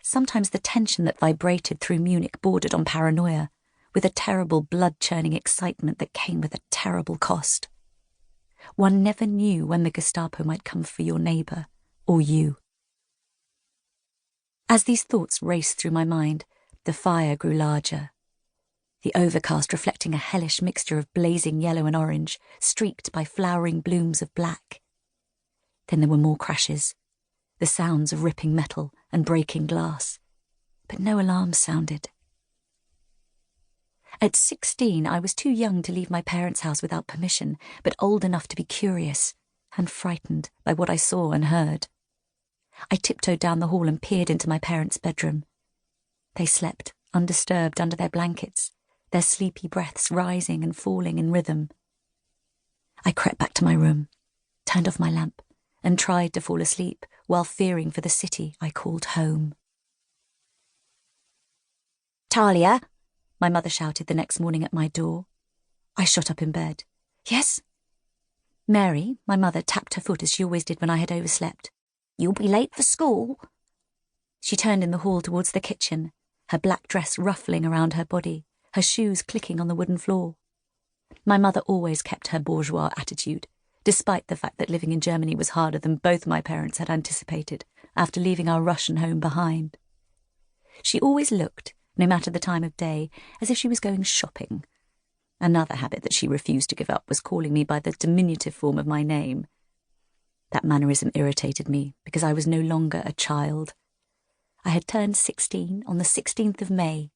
Sometimes the tension that vibrated through Munich bordered on paranoia, with a terrible blood-churning excitement that came with a terrible cost. One never knew when the Gestapo might come for your neighbour, or you. As these thoughts raced through my mind, the fire grew larger. The overcast reflecting a hellish mixture of blazing yellow and orange, streaked by flowering blooms of black. Then there were more crashes, the sounds of ripping metal and breaking glass, but no alarms sounded. At 16, I was too young to leave my parents' house without permission, but old enough to be curious and frightened by what I saw and heard. I tiptoed down the hall and peered into my parents' bedroom. They slept, undisturbed under their blankets, their sleepy breaths rising and falling in rhythm. I crept back to my room, turned off my lamp, and tried to fall asleep while fearing for the city I called home. "Talia!" my mother shouted the next morning at my door. I shot up in bed. "Yes?" Mary, my mother, tapped her foot as she always did when I had overslept. "You'll be late for school." She turned in the hall towards the kitchen, her black dress ruffling around her body, her shoes clicking on the wooden floor. My mother always kept her bourgeois attitude, despite the fact that living in Germany was harder than both my parents had anticipated after leaving our Russian home behind. She always looked, no matter the time of day, as if she was going shopping. Another habit that she refused to give up was calling me by the diminutive form of my name. That mannerism irritated me because I was no longer a child. I had turned 16 on the 16th of May.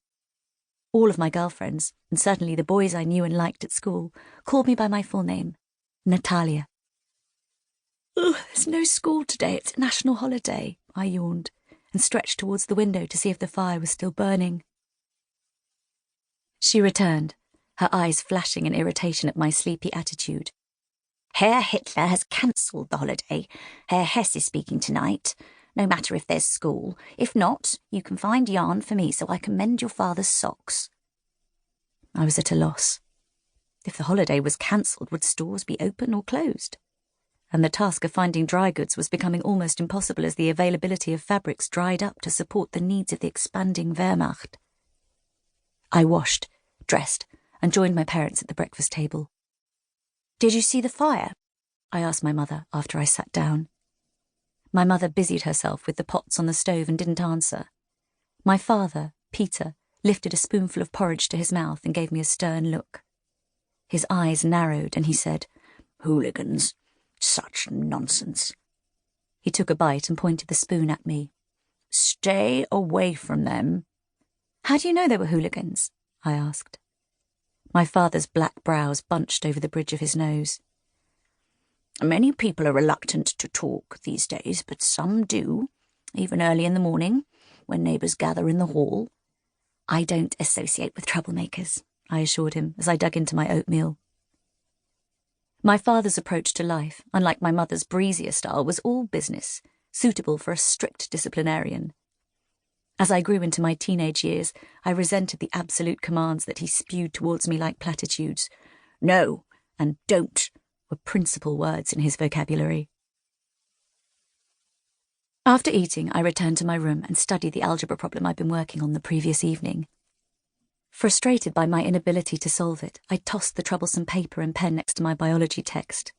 All of my girlfriends, and certainly the boys I knew and liked at school, called me by my full name, Natalya. "There's no school today, it's a national holiday," I yawned, and stretched towards the window to see if the fire was still burning. She returned, her eyes flashing in irritation at my sleepy attitude. "Herr Hitler has cancelled the holiday. Herr Hess is speaking tonight. No matter if there's school. If not, you can find yarn for me so I can mend your father's socks." I was at a loss. If the holiday was cancelled, would stores be open or closed? And the task of finding dry goods was becoming almost impossible as the availability of fabrics dried up to support the needs of the expanding Wehrmacht. I washed, dressed, and joined my parents at the breakfast table. "Did you see the fire?" I asked my mother after I sat down. My mother busied herself with the pots on the stove and didn't answer. My father, Peter, lifted a spoonful of porridge to his mouth and gave me a stern look. His eyes narrowed and he said, "Hooligans. Such nonsense." He took a bite and pointed the spoon at me. "Stay away from them." "How do you know they were hooligans?" I asked. My father's black brows bunched over the bridge of his nose. "Many people are reluctant to talk these days, but some do, even early in the morning, when neighbours gather in the hall." "I don't associate with troublemakers," I assured him as I dug into my oatmeal. My father's approach to life, unlike my mother's breezier style, was all business, suitable for a strict disciplinarian. As I grew into my teenage years, I resented the absolute commands that he spewed towards me like platitudes. "No" and "don't" were principal words in his vocabulary. After eating, I returned to my room and studied the algebra problem I'd been working on the previous evening. Frustrated by my inability to solve it, I tossed the troublesome paper and pen next to my biology text.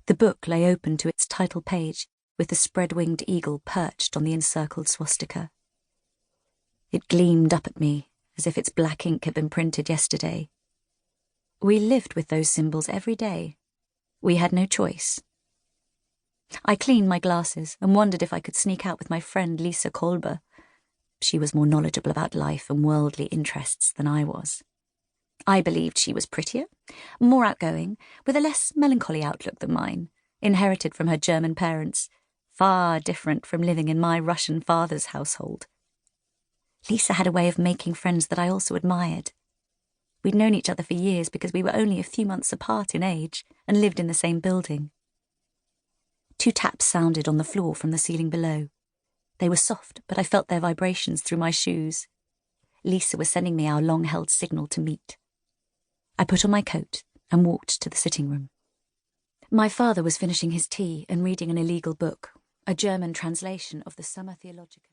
The book lay open to its title page, with the spread-winged eagle perched on the encircled swastika. It gleamed up at me, as if its black ink had been printed yesterday. We lived with those symbols every day. We had no choice. I cleaned my glasses and wondered if I could sneak out with my friend Lisa Kolber. She was more knowledgeable about life and worldly interests than I was. I believed she was prettier, more outgoing, with a less melancholy outlook than mine, inherited from her German parents, far different from living in my Russian father's household. Lisa had a way of making friends that I also admired. We'd known each other for years because we were only a few months apart in age and lived in the same building. 2 taps sounded on the floor from the ceiling below. They were soft, but I felt their vibrations through my shoes. Lisa was sending me our long-held signal to meet. I put on my coat and walked to the sitting room. My father was finishing his tea and reading an illegal book, a German translation of the Summa Theologica.